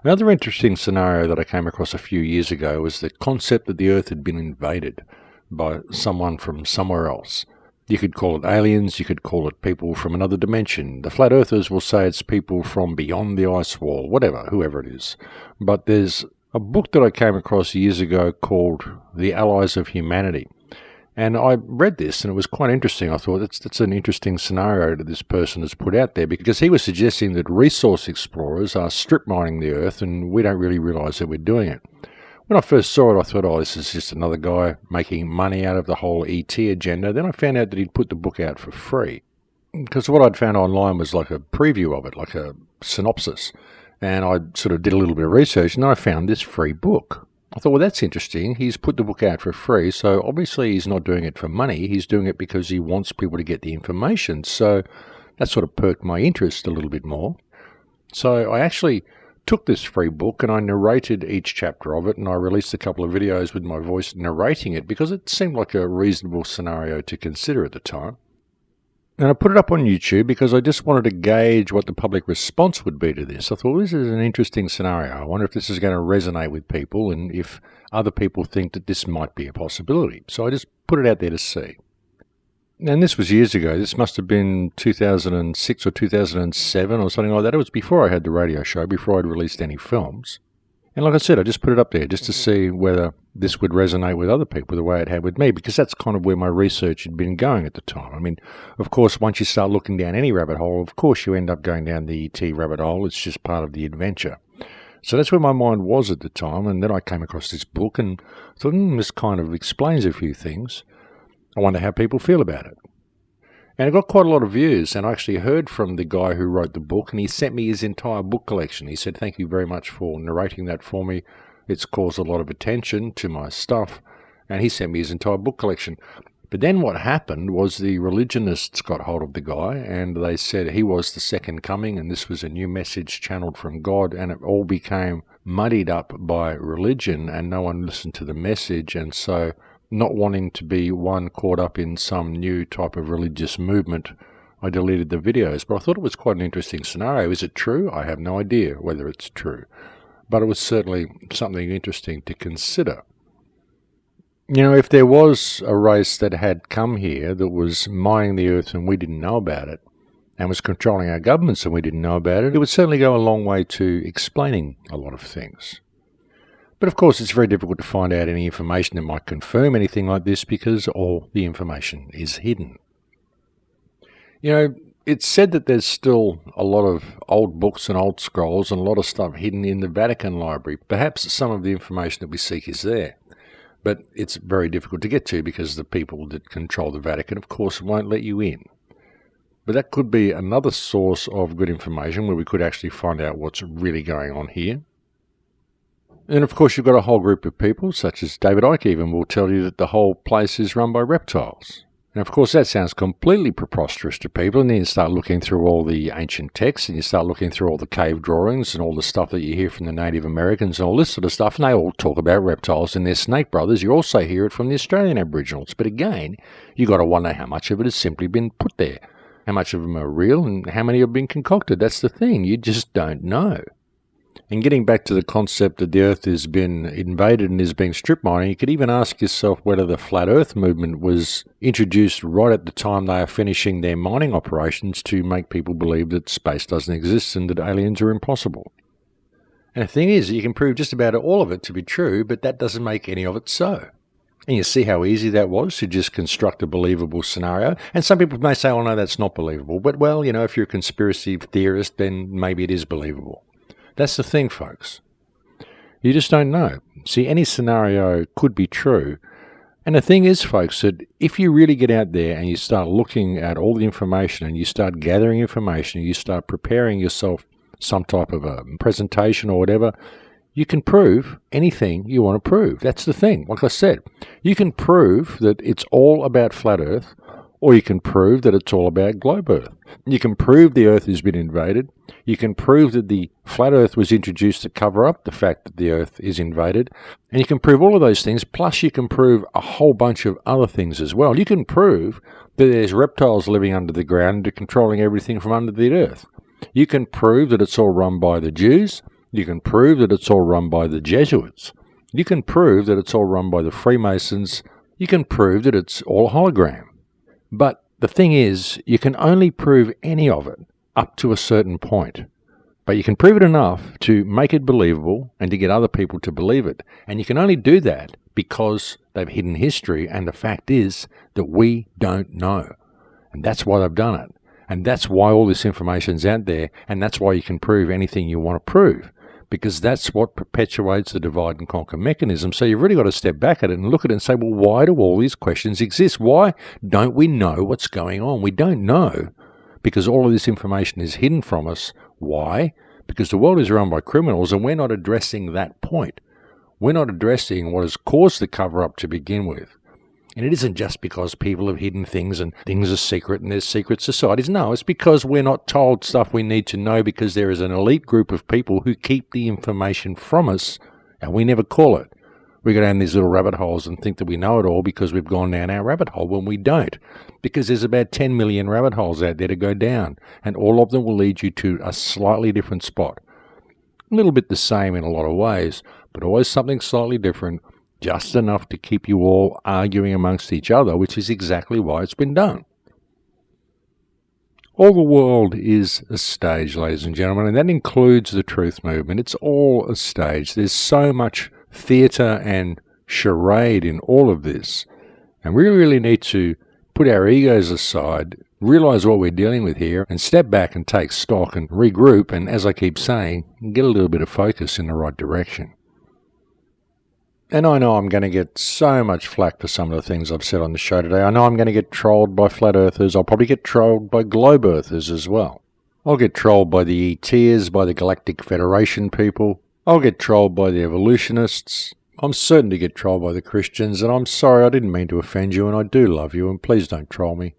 Another interesting scenario that I came across a few years ago was the concept that the Earth had been invaded by someone from somewhere else. You could call it aliens, you could call it people from another dimension. The flat earthers will say it's people from beyond the ice wall, whatever, whoever it is. But there's a book that I came across years ago called The Allies of Humanity. And I read this, and it was quite interesting. I thought that's an interesting scenario that this person has put out there, because he was suggesting that resource explorers are strip mining the Earth, and we don't really realise that we're doing it. When I first saw it, I thought, this is just another guy making money out of the whole ET agenda. Then I found out that he'd put the book out for free, because what I'd found online was like a preview of it, like a synopsis. And I sort of did a little bit of research, and I found this free book. I thought, well, that's interesting. He's put the book out for free, so obviously he's not doing it for money. He's doing it because he wants people to get the information. So that sort of perked my interest a little bit more. So I actually took this free book and I narrated each chapter of it, and I released a couple of videos with my voice narrating it because it seemed like a reasonable scenario to consider at the time. And I put it up on YouTube because I just wanted to gauge what the public response would be to this. I thought, this is an interesting scenario. I wonder if this is going to resonate with people and if other people think that this might be a possibility. So I just put it out there to see. And this was years ago. This must have been 2006 or 2007 or something like that. It was before I had the radio show, before I'd released any films. And like I said, I just put it up there just to see whether this would resonate with other people the way it had with me, because that's kind of where my research had been going at the time. I mean, of course, once you start looking down any rabbit hole, of course you end up going down the ET rabbit hole. It's just part of the adventure. So that's where my mind was at the time, and then I came across this book and thought, this kind of explains a few things. I wonder how people feel about it. And it got quite a lot of views, and I actually heard from the guy who wrote the book, and he sent me his entire book collection. He said, thank you very much for narrating that for me. It's caused a lot of attention to my stuff, and he sent me his entire book collection. But then what happened was the religionists got hold of the guy, and they said he was the second coming, and this was a new message channeled from God, and it all became muddied up by religion, and no one listened to the message, and so not wanting to be one caught up in some new type of religious movement, I deleted the videos. But I thought it was quite an interesting scenario. Is it true? I have no idea whether it's true. But it was certainly something interesting to consider. You know, if there was a race that had come here that was mining the Earth and we didn't know about it, and was controlling our governments and we didn't know about it, it would certainly go a long way to explaining a lot of things. But of course, it's very difficult to find out any information that might confirm anything like this because all the information is hidden. You know, it's said that there's still a lot of old books and old scrolls and a lot of stuff hidden in the Vatican Library. Perhaps some of the information that we seek is there, but it's very difficult to get to because the people that control the Vatican, of course, won't let you in. But that could be another source of good information where we could actually find out what's really going on here. And of course you've got a whole group of people, such as David Icke even, will tell you that the whole place is run by reptiles. And of course that sounds completely preposterous to people, and then you start looking through all the ancient texts, and you start looking through all the cave drawings and all the stuff that you hear from the Native Americans and all this sort of stuff, and they all talk about reptiles and their snake brothers. You also hear it from the Australian Aboriginals. But again, you've got to wonder how much of it has simply been put there. How much of them are real and how many have been concocted. That's the thing. You just don't know. And getting back to the concept that the Earth has been invaded and is being strip mining, you could even ask yourself whether the Flat Earth movement was introduced right at the time they are finishing their mining operations to make people believe that space doesn't exist and that aliens are impossible. And the thing is, you can prove just about all of it to be true, but that doesn't make any of it so. And you see how easy that was to just construct a believable scenario. And some people may say, oh no, that's not believable. But well, you know, if you're a conspiracy theorist, then maybe it is believable. That's the thing, folks. You just don't know. See, any scenario could be true. And the thing is, folks, that if you really get out there and you start looking at all the information and you start gathering information and you start preparing yourself some type of a presentation or whatever, you can prove anything you want to prove. That's the thing. Like I said, you can prove that it's all about flat Earth, or you can prove that it's all about globe Earth. You can prove the Earth has been invaded. You can prove that the flat Earth was introduced to cover up the fact that the Earth is invaded. And you can prove all of those things, plus you can prove a whole bunch of other things as well. You can prove that there's reptiles living under the ground and controlling everything from under the Earth. You can prove that it's all run by the Jews. You can prove that it's all run by the Jesuits. You can prove that it's all run by the Freemasons. You can prove that it's all hologram. But the thing is, you can only prove any of it up to a certain point. But you can prove it enough to make it believable and to get other people to believe it. And you can only do that because they've hidden history, and the fact is that we don't know. And that's why they've done it. And that's why all this information's out there, and that's why you can prove anything you want to prove, because that's what perpetuates the divide and conquer mechanism. So you've really got to step back at it and look at it and say, well, why do all these questions exist? Why don't we know what's going on? We don't know because all of this information is hidden from us. Why? Because the world is run by criminals, and we're not addressing that point. We're not addressing what has caused the cover-up to begin with. And it isn't just because people have hidden things and things are secret and there's secret societies. No, it's because we're not told stuff we need to know, because there is an elite group of people who keep the information from us and we never call it. We go down these little rabbit holes and think that we know it all because we've gone down our rabbit hole when we don't. Because there's about 10 million rabbit holes out there to go down, and all of them will lead you to a slightly different spot. A little bit the same in a lot of ways, but always something slightly different. Just enough to keep you all arguing amongst each other, which is exactly why it's been done. All the world is a stage, ladies and gentlemen, and that includes the truth movement. It's all a stage. There's so much theatre and charade in all of this, and we really need to put our egos aside, realise what we're dealing with here, and step back and take stock and regroup, and as I keep saying, get a little bit of focus in the right direction. And I know I'm going to get so much flack for some of the things I've said on the show today. I know I'm going to get trolled by flat earthers. I'll probably get trolled by globe earthers as well. I'll get trolled by the ETers, by the Galactic Federation people. I'll get trolled by the evolutionists. I'm certain to get trolled by the Christians, and I'm sorry, I didn't mean to offend you, and I do love you, and please don't troll me.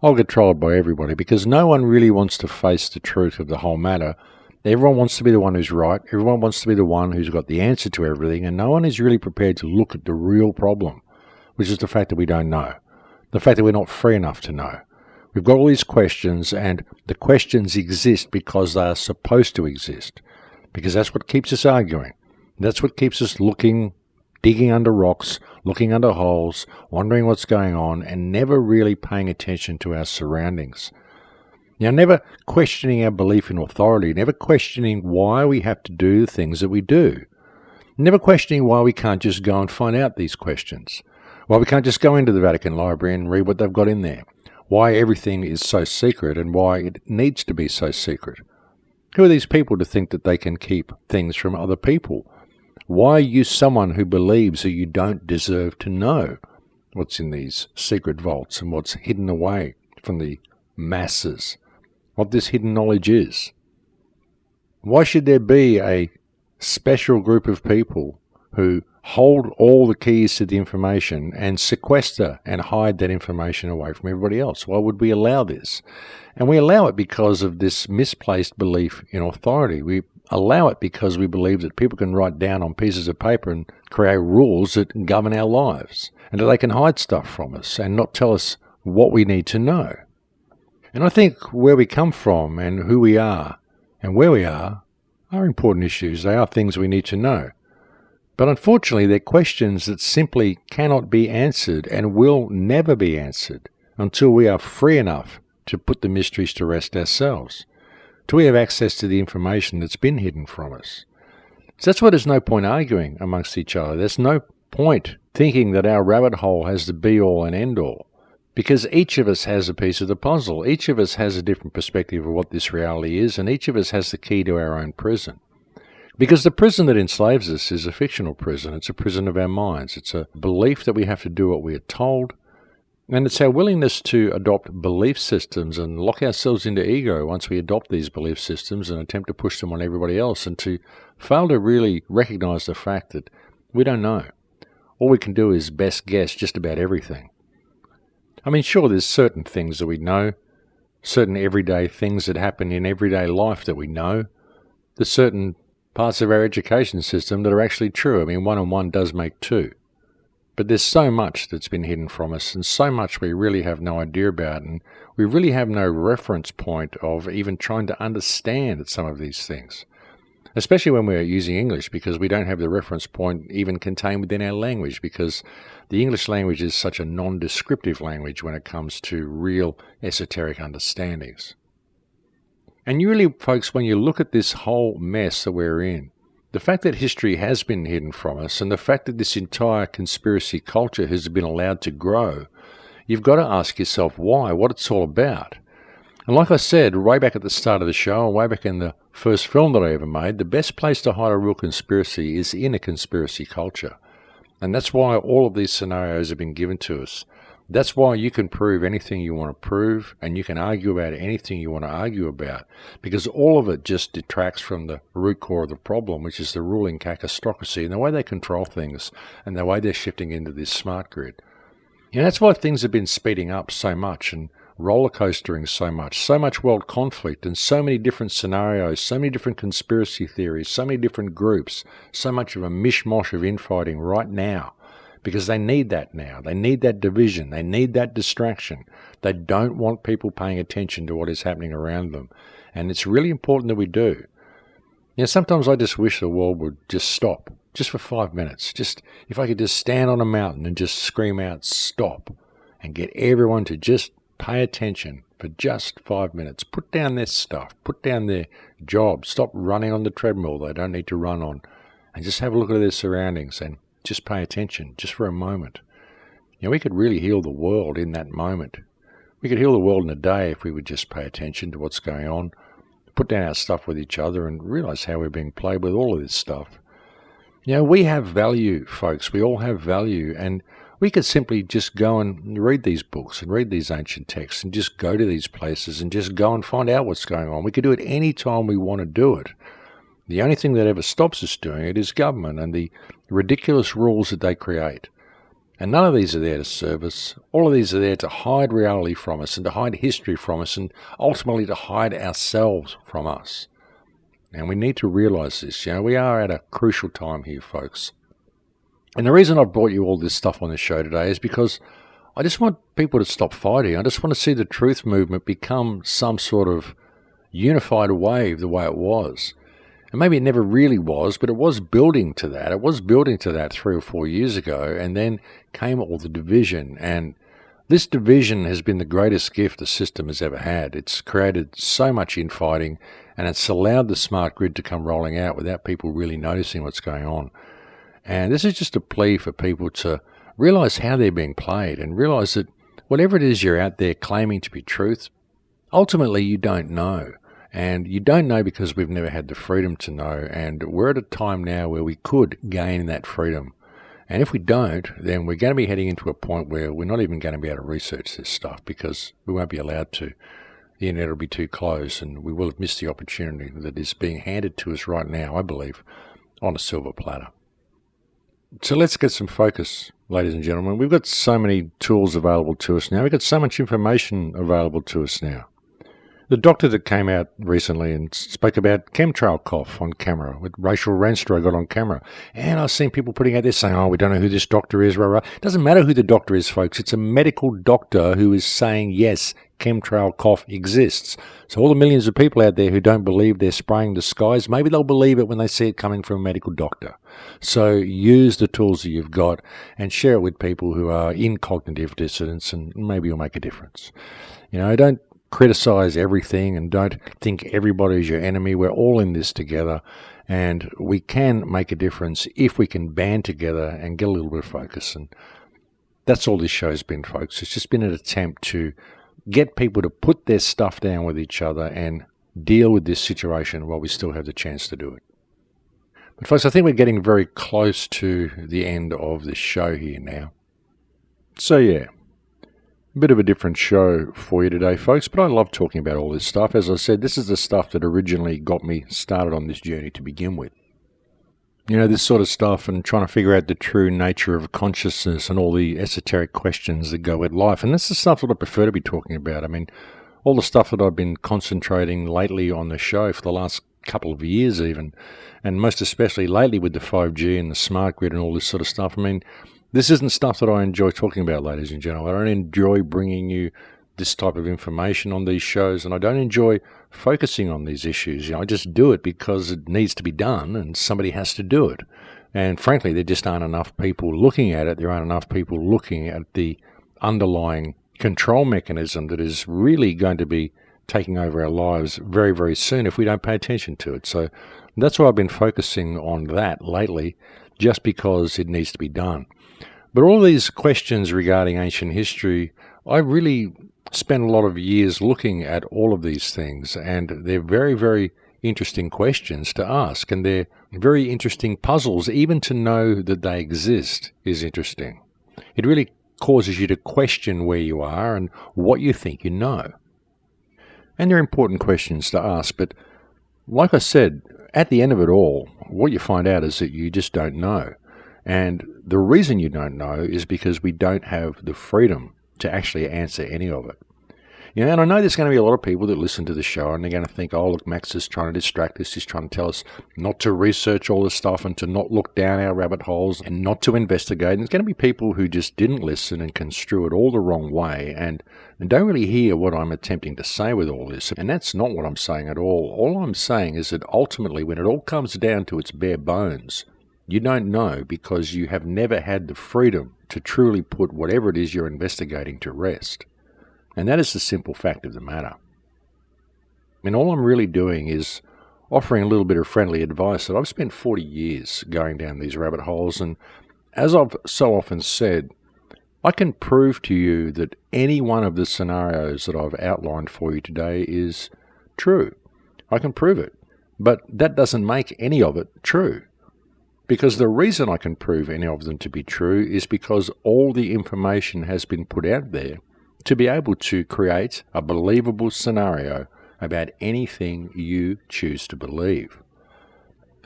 I'll get trolled by everybody, because no one really wants to face the truth of the whole matter. Everyone wants to be the one who's right. Everyone wants to be the one who's got the answer to everything, and no one is really prepared to look at the real problem, which is the fact that we don't know, the fact that we're not free enough to know. We've got all these questions, and the questions exist because they are supposed to exist, because that's what keeps us arguing. That's what keeps us looking, digging under rocks, looking under holes, wondering what's going on, and never really paying attention to our surroundings. Now, never questioning our belief in authority, never questioning why we have to do the things that we do, never questioning why we can't just go and find out these questions, why we can't just go into the Vatican Library and read what they've got in there, why everything is so secret and why it needs to be so secret. Who are these people to think that they can keep things from other people? Why are you someone who believes that you don't deserve to know what's in these secret vaults and what's hidden away from the masses? What this hidden knowledge is. Why should there be a special group of people who hold all the keys to the information and sequester and hide that information away from everybody else? Why would we allow this? And we allow it because of this misplaced belief in authority. We allow it because we believe that people can write down on pieces of paper and create rules that govern our lives, and that they can hide stuff from us and not tell us what we need to know. And I think where we come from and who we are and where we are important issues. They are things we need to know. But unfortunately, they're questions that simply cannot be answered and will never be answered until we are free enough to put the mysteries to rest ourselves, till we have access to the information that's been hidden from us. So that's why there's no point arguing amongst each other. There's no point thinking that our rabbit hole has the be-all and end-all. Because each of us has a piece of the puzzle. Each of us has a different perspective of what this reality is, and each of us has the key to our own prison. Because the prison that enslaves us is a fictional prison. It's a prison of our minds. It's a belief that we have to do what we are told, and it's our willingness to adopt belief systems and lock ourselves into ego once we adopt these belief systems and attempt to push them on everybody else, and to fail to really recognize the fact that we don't know. All we can do is best guess just about everything. I mean, sure, there's certain things that we know, certain everyday things that happen in everyday life that we know. There's certain parts of our education system that are actually true. I mean, 1 and 1 does make 2. But there's so much that's been hidden from us, and so much we really have no idea about, and we really have no reference point of even trying to understand some of these things. especially when we're using English, because we don't have the reference point even contained within our language, because the English language is such a non-descriptive language when it comes to real esoteric understandings. And really, folks, when you look at this whole mess that we're in, the fact that history has been hidden from us and the fact that this entire conspiracy culture has been allowed to grow, you've got to ask yourself why, what it's all about. And like I said, way back at the start of the show, and way back in the first film that I ever made, the best place to hide a real conspiracy is in a conspiracy culture. And that's why all of these scenarios have been given to us. That's why you can prove anything you want to prove, and you can argue about anything you want to argue about, because all of it just detracts from the root core of the problem, which is the ruling kakistocracy and the way they control things and the way they're shifting into this smart grid. And that's why things have been speeding up so much and roller coastering so much world conflict and so many different scenarios, so many different conspiracy theories, so many different groups, so much of a mishmash of infighting right now, because they need that now. They need that division. They need that distraction. They don't want people paying attention to what is happening around them. And it's really important that we do. You know, sometimes I just wish the world would just stop, just for 5 minutes. Just if I could just stand on a mountain and just scream out, stop, and get everyone to just pay attention for just 5 minutes. Put down their stuff. Put down their job. Stop running on the treadmill they don't need to run on. And just have a look at their surroundings and just pay attention, just for a moment. You know, we could really heal the world in that moment. We could heal the world in a day if we would just pay attention to what's going on, put down our stuff with each other and realize how we're being played with all of this stuff. You know, we have value, folks. We all have value, and we could simply just go and read these books and read these ancient texts and just go to these places and just go and find out what's going on. We could do it any time we want to do it. The only thing that ever stops us doing it is government and the ridiculous rules that they create. And none of these are there to serve us. All of these are there to hide reality from us and to hide history from us and ultimately to hide ourselves from us. And we need to realize this. You know, we are at a crucial time here, folks. And the reason I've brought you all this stuff on the show today is because I just want people to stop fighting. I just want to see the truth movement become some sort of unified wave the way it was. And maybe it never really was, but it was building to that. It was building to that 3 or 4 years ago, and then came all the division. And this division has been the greatest gift the system has ever had. It's created so much infighting, and it's allowed the smart grid to come rolling out without people really noticing what's going on. And this is just a plea for people to realize how they're being played and realize that whatever it is you're out there claiming to be truth, ultimately you don't know. And you don't know because we've never had the freedom to know, and we're at a time now where we could gain that freedom. And if we don't, then we're going to be heading into a point where we're not even going to be able to research this stuff because we won't be allowed to. The internet will be too close, and we will have missed the opportunity that is being handed to us right now, I believe, on a silver platter. So let's get some focus, ladies and gentlemen. We've got so many tools available to us now. We've got so much information available to us now. The doctor that came out recently and spoke about chemtrail cough on camera, with Rachel Renstra got on camera. And I've seen people putting out there saying, oh, we don't know who this doctor is, rah, rah. It doesn't matter who the doctor is, folks. It's a medical doctor who is saying, yes, chemtrail cough exists. So all the millions of people out there who don't believe they're spraying the skies, maybe they'll believe it when they see it coming from a medical doctor. So use the tools that you've got and share it with people who are in cognitive dissonance, and maybe you'll make a difference. You know, don't criticize everything and don't think everybody is your enemy. We're all in this together, and we can make a difference if we can band together and get a little bit of focus. And that's all this show's been, folks. It's just been an attempt to get people to put their stuff down with each other and deal with this situation while we still have the chance to do it. But folks, I think we're getting very close to the end of this show here now. So yeah, a bit of a different show for you today, folks, but I love talking about all this stuff. As I said, this is the stuff that originally got me started on this journey to begin with. You know, this sort of stuff and trying to figure out the true nature of consciousness and all the esoteric questions that go with life. And this is the stuff that I prefer to be talking about. I mean, all the stuff that I've been concentrating lately on the show for the last couple of years even, and most especially lately with the 5G and the smart grid and all this sort of stuff. I mean, this isn't stuff that I enjoy talking about, ladies and gentlemen. I don't enjoy bringing you this type of information on these shows, and I don't enjoy focusing on these issues. I just do it because it needs to be done and somebody has to do it. And frankly, there just aren't enough people looking at it. There aren't enough people looking at the underlying control mechanism that is really going to be taking over our lives very, very soon if we don't pay attention to it. So that's why I've been focusing on that lately, just because it needs to be done. But all these questions regarding ancient history, I really spent a lot of years looking at all of these things, and they're very, very interesting questions to ask, and they're very interesting puzzles. Even to know that they exist is interesting. It really causes you to question where you are and what you think you know. And they're important questions to ask, but like I said, at the end of it all, what you find out is that you just don't know. And the reason you don't know is because we don't have the freedom to actually answer any of it. And I know there's going to be a lot of people that listen to the show and they're going to think, oh, look, Max is trying to distract us. He's trying to tell us not to research all this stuff and to not look down our rabbit holes and not to investigate. And there's going to be people who just didn't listen and construe it all the wrong way and don't really hear what I'm attempting to say with all this. And that's not what I'm saying at all. All I'm saying is that ultimately, when it all comes down to its bare bones, you don't know because you have never had the freedom to truly put whatever it is you're investigating to rest. And that is the simple fact of the matter. All I'm really doing is offering a little bit of friendly advice that I've spent 40 years going down these rabbit holes, and as I've so often said, I can prove to you that any one of the scenarios that I've outlined for you today is true. I can prove it, but that doesn't make any of it true. Because the reason I can prove any of them to be true is because all the information has been put out there to be able to create a believable scenario about anything you choose to believe.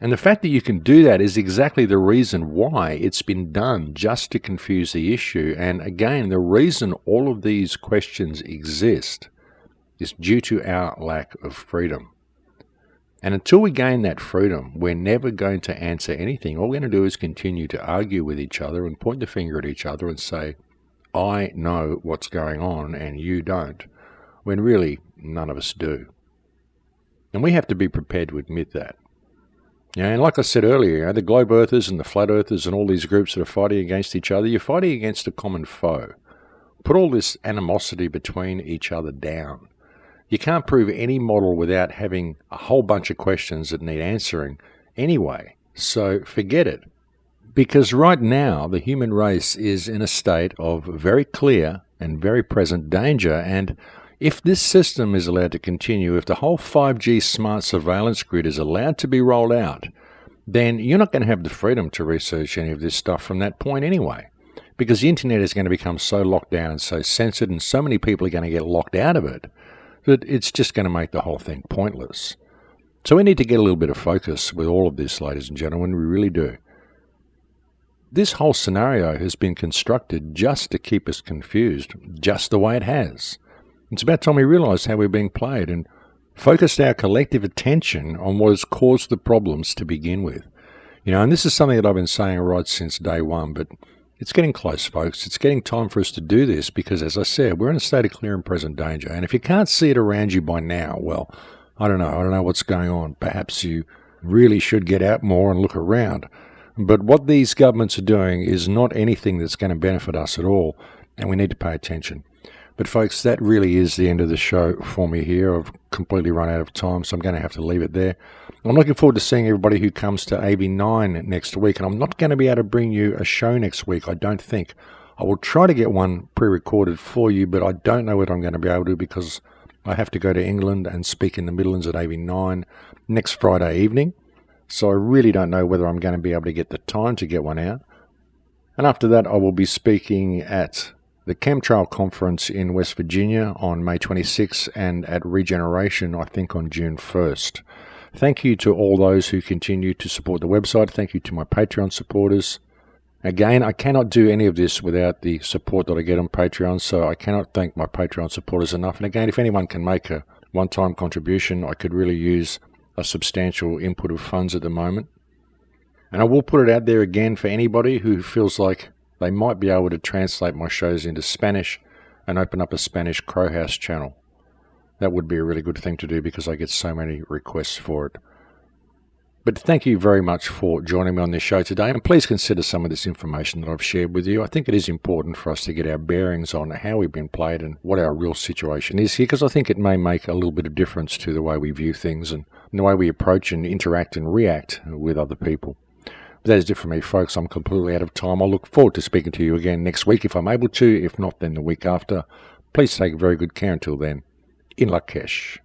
And the fact that you can do that is exactly the reason why it's been done, just to confuse the issue. And again, the reason all of these questions exist is due to our lack of freedom. And until we gain that freedom, we're never going to answer anything. All we're going to do is continue to argue with each other and point the finger at each other and say, I know what's going on and you don't, when really none of us do. And we have to be prepared to admit that. And like I said earlier, the globe earthers and the flat earthers and all these groups that are fighting against each other, you're fighting against a common foe. Put all this animosity between each other down. You can't prove any model without having a whole bunch of questions that need answering anyway. So forget it. Because right now, the human race is in a state of very clear and very present danger. And if this system is allowed to continue, if the whole 5G smart surveillance grid is allowed to be rolled out, then you're not going to have the freedom to research any of this stuff from that point anyway. Because the internet is going to become so locked down and so censored, and so many people are going to get locked out of it, that it's just going to make the whole thing pointless. So we need to get a little bit of focus with all of this, ladies and gentlemen, we really do. This whole scenario has been constructed just to keep us confused, just the way it has. It's about time we realised how we're being played and focused our collective attention on what has caused the problems to begin with. And this is something that I've been saying right since day one, but it's getting close, folks. It's getting time for us to do this because, as I said, we're in a state of clear and present danger. And if you can't see it around you by now, well, I don't know what's going on. Perhaps you really should get out more and look around. But what these governments are doing is not anything that's going to benefit us at all, and we need to pay attention. But folks, that really is the end of the show for me here. I've completely run out of time, so I'm going to have to leave it there. I'm looking forward to seeing everybody who comes to AB9 next week, and I'm not going to be able to bring you a show next week, I don't think. I will try to get one pre-recorded for you, but I don't know whether I'm going to be able to because I have to go to England and speak in the Midlands at AB9 next Friday evening. So I really don't know whether I'm going to be able to get the time to get one out. And after that, I will be speaking at the Chemtrail Conference in West Virginia on May 26th and at Regeneration, I think, on June 1st. Thank you to all those who continue to support the website. Thank you to my Patreon supporters. Again, I cannot do any of this without the support that I get on Patreon, so I cannot thank my Patreon supporters enough. And again, if anyone can make a one-time contribution, I could really use a substantial input of funds at the moment. And I will put it out there again for anybody who feels like they might be able to translate my shows into Spanish. and open up a Spanish Crowhouse channel. That would be a really good thing to do because I get so many requests for it. But thank you very much for joining me on this show today, and please consider some of this information that I've shared with you. I think it is important for us to get our bearings on how we've been played and what our real situation is here, because I think it may make a little bit of difference to the way we view things and the way we approach and interact and react with other people. But that is it for me, folks. I'm completely out of time. I look forward to speaking to you again next week if I'm able to. If not, then the week after. Please take very good care until then. In Lakesh.